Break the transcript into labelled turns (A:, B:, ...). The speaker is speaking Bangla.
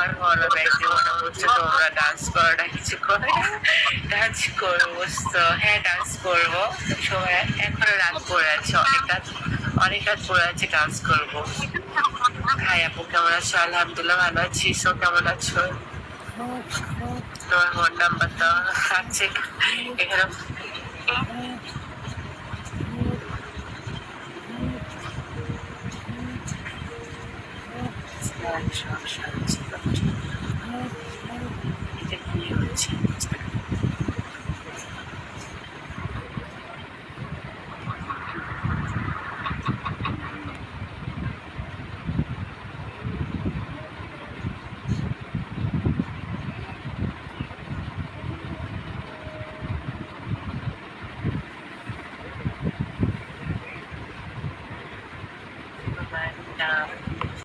A: আমার হলো ব্যক্তি মনে হচ্ছে তোমরা ডান্স করো না কিছু করে, ডান্স করবো তো হ্যাঁ ডান্স করবো সময়, এখনো রাত পড়ে আছে, অনেক রাত পড়ে আছে, ডান্স করবো। হাই আপু কেমন আছো? আলহামদুলিল্লাহ ভালো আছি। সো কেমন আছো? তোমার ফোন নাম্বারটা আছে এখানে? এটা কি হচ্ছে?